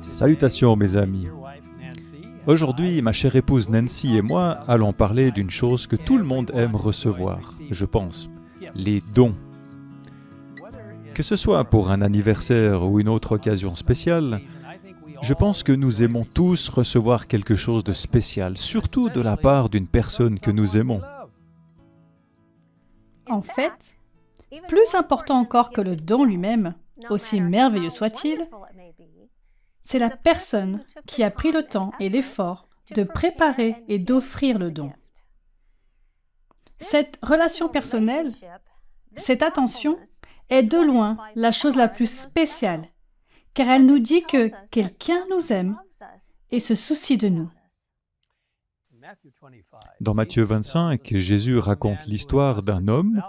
Salutations mes amis. Aujourd'hui, ma chère épouse Nancy et moi allons parler d'une chose que tout le monde aime recevoir, je pense, les dons. Que ce soit pour un anniversaire ou une autre occasion spéciale, je pense que nous aimons tous recevoir quelque chose de spécial, surtout de la part d'une personne que nous aimons. En fait, plus important encore que le don lui-même, aussi merveilleux soit-il, c'est la personne qui a pris le temps et l'effort de préparer et d'offrir le don. Cette relation personnelle, cette attention, est de loin la chose la plus spéciale, car elle nous dit que quelqu'un nous aime et se soucie de nous. Dans Matthieu 25, Jésus raconte l'histoire d'un homme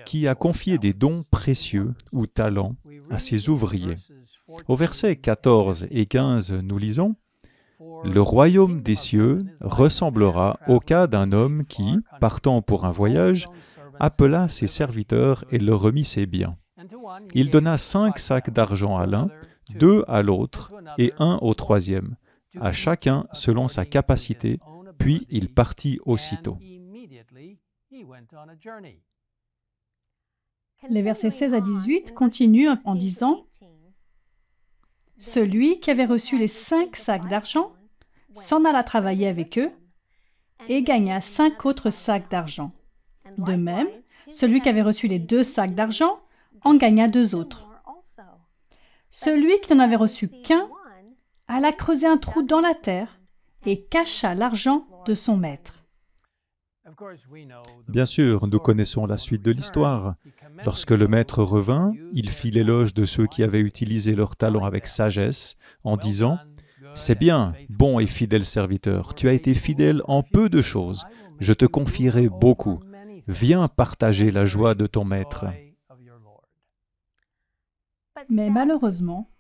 qui a confié des dons précieux ou talents à ses ouvriers. Au verset 14 et 15, nous lisons « Le royaume des cieux ressemblera au cas d'un homme qui, partant pour un voyage, appela ses serviteurs et leur remit ses biens. Il donna 5 sacs d'argent à l'un, 2 à l'autre et 1 au troisième, à chacun selon sa capacité, puis il partit aussitôt. » Les versets 16 à 18 continuent en disant « Celui qui avait reçu les 5 sacs d'argent s'en alla travailler avec eux et gagna 5 autres sacs d'argent. De même, celui qui avait reçu les 2 sacs d'argent en gagna 2 autres. Celui qui n'en avait reçu qu'un alla creuser un trou dans la terre et cacha l'argent de son maître. » Bien sûr, nous connaissons la suite de l'histoire. Lorsque le maître revint, il fit l'éloge de ceux qui avaient utilisé leur talent avec sagesse, en disant « C'est bien, bon et fidèle serviteur, tu as été fidèle en peu de choses, je te confierai beaucoup. Viens partager la joie de ton maître. » Mais malheureusement,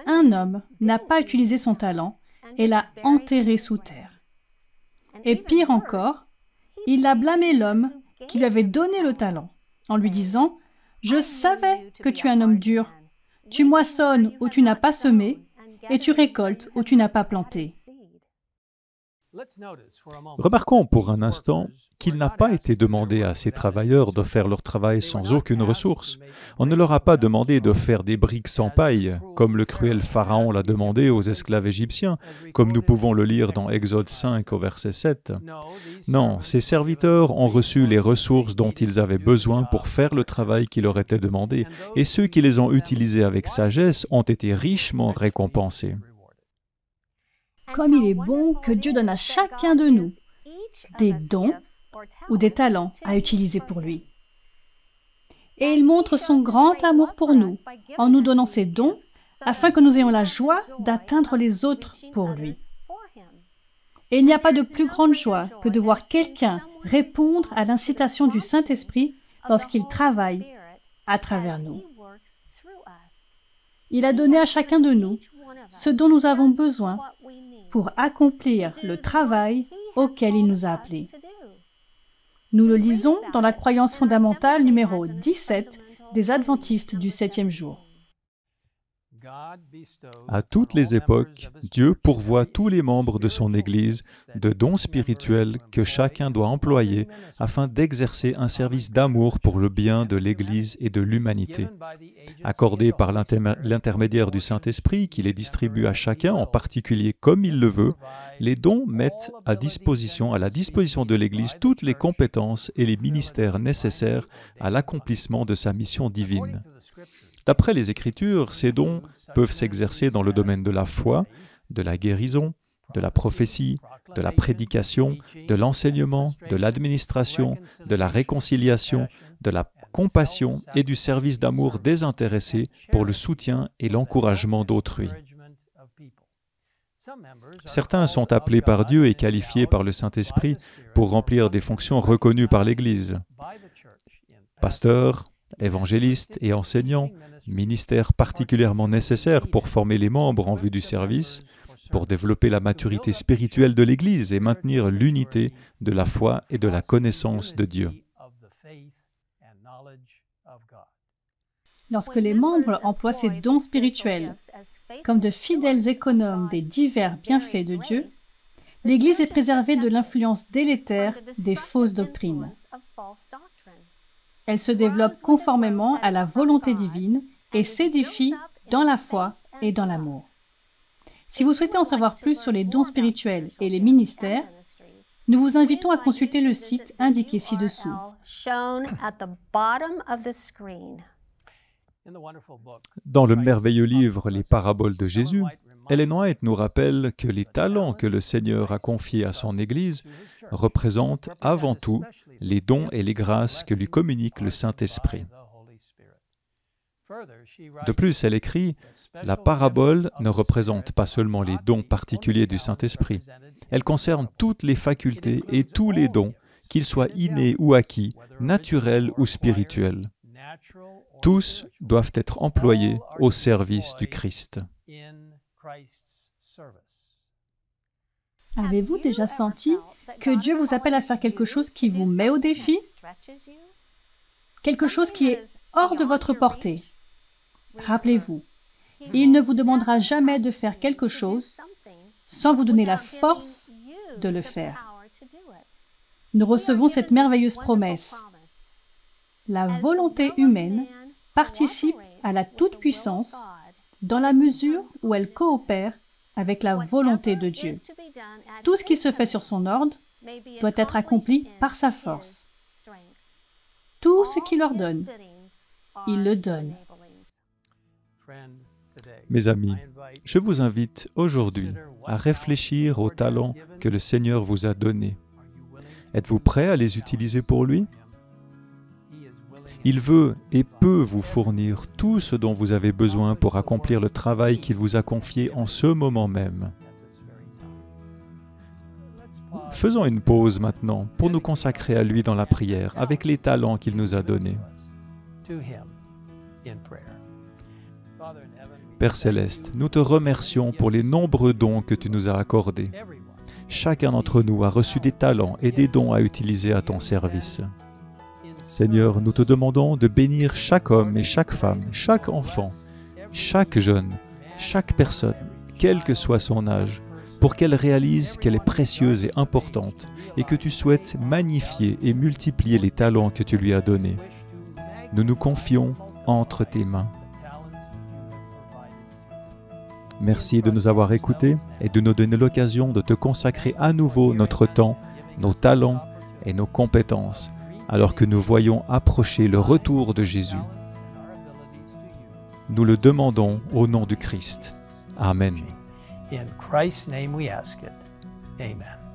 un homme n'a pas utilisé son talent et l'a enterré sous terre. Et pire encore, il a blâmé l'homme qui lui avait donné le talent, en lui disant « Je savais que tu es un homme dur. Tu moissonnes où tu n'as pas semé, et tu récoltes où tu n'as pas planté. » Remarquons pour un instant qu'il n'a pas été demandé à ces travailleurs de faire leur travail sans aucune ressource. On ne leur a pas demandé de faire des briques sans paille, comme le cruel Pharaon l'a demandé aux esclaves égyptiens, comme nous pouvons le lire dans Exode 5 au verset 7. Non, ces serviteurs ont reçu les ressources dont ils avaient besoin pour faire le travail qui leur était demandé, et ceux qui les ont utilisés avec sagesse ont été richement récompensés. Comme il est bon que Dieu donne à chacun de nous des dons ou des talents à utiliser pour lui. Et il montre son grand amour pour nous en nous donnant ces dons afin que nous ayons la joie d'atteindre les autres pour lui. Et il n'y a pas de plus grande joie que de voir quelqu'un répondre à l'incitation du Saint-Esprit lorsqu'il travaille à travers nous. Il a donné à chacun de nous ce dont nous avons besoin pour accomplir le travail auquel il nous a appelés. Nous le lisons dans la croyance fondamentale numéro 17 des Adventistes du 7e jour. À toutes les époques, Dieu pourvoit tous les membres de son Église de dons spirituels que chacun doit employer afin d'exercer un service d'amour pour le bien de l'Église et de l'humanité. Accordés par l'intermédiaire du Saint-Esprit qui les distribue à chacun en particulier comme il le veut, les dons mettent à la disposition de l'Église toutes les compétences et les ministères nécessaires à l'accomplissement de sa mission divine. D'après les Écritures, ces dons peuvent s'exercer dans le domaine de la foi, de la guérison, de la prophétie, de la prédication, de l'enseignement, de l'administration, de la réconciliation, de la compassion et du service d'amour désintéressé pour le soutien et l'encouragement d'autrui. Certains sont appelés par Dieu et qualifiés par le Saint-Esprit pour remplir des fonctions reconnues par l'Église. Pasteurs, évangélistes et enseignants, ministères particulièrement nécessaires pour former les membres en vue du service, pour développer la maturité spirituelle de l'Église et maintenir l'unité de la foi et de la connaissance de Dieu. Lorsque les membres emploient ces dons spirituels comme de fidèles économes des divers bienfaits de Dieu, l'Église est préservée de l'influence délétère des fausses doctrines. Elle se développe conformément à la volonté divine et s'édifie dans la foi et dans l'amour. Si vous souhaitez en savoir plus sur les dons spirituels et les ministères, nous vous invitons à consulter le site indiqué ci-dessous. Dans le merveilleux livre Les paraboles de Jésus, Ellen White nous rappelle que les talents que le Seigneur a confiés à son Église représentent avant tout les dons et les grâces que lui communique le Saint-Esprit. De plus, elle écrit « La parabole ne représente pas seulement les dons particuliers du Saint-Esprit, elle concerne toutes les facultés et tous les dons, qu'ils soient innés ou acquis, naturels ou spirituels. Tous doivent être employés au service du Christ. » Avez-vous déjà senti que Dieu vous appelle à faire quelque chose qui vous met au défi? Quelque chose qui est hors de votre portée? Rappelez-vous, il ne vous demandera jamais de faire quelque chose sans vous donner la force de le faire. Nous recevons cette merveilleuse promesse. La volonté humaine participe à la toute-puissance dans la mesure où elle coopère avec la volonté de Dieu. Tout ce qui se fait sur son ordre doit être accompli par sa force. Tout ce qu'il ordonne, il le donne. Mes amis, je vous invite aujourd'hui à réfléchir aux talents que le Seigneur vous a donnés. Êtes-vous prêt à les utiliser pour lui? Il veut et peut vous fournir tout ce dont vous avez besoin pour accomplir le travail qu'il vous a confié en ce moment même. Faisons une pause maintenant pour nous consacrer à lui dans la prière avec les talents qu'il nous a donnés. Père Céleste, nous te remercions pour les nombreux dons que tu nous as accordés. Chacun d'entre nous a reçu des talents et des dons à utiliser à ton service. Seigneur, nous te demandons de bénir chaque homme et chaque femme, chaque enfant, chaque jeune, chaque personne, quel que soit son âge, pour qu'elle réalise qu'elle est précieuse et importante et que tu souhaites magnifier et multiplier les talents que tu lui as donnés. Nous nous confions entre tes mains. Merci de nous avoir écoutés et de nous donner l'occasion de te consacrer à nouveau notre temps, nos talents et nos compétences, alors que nous voyons approcher le retour de Jésus. Nous le demandons au nom du Christ. Amen. In Christ's name we ask it. Amen.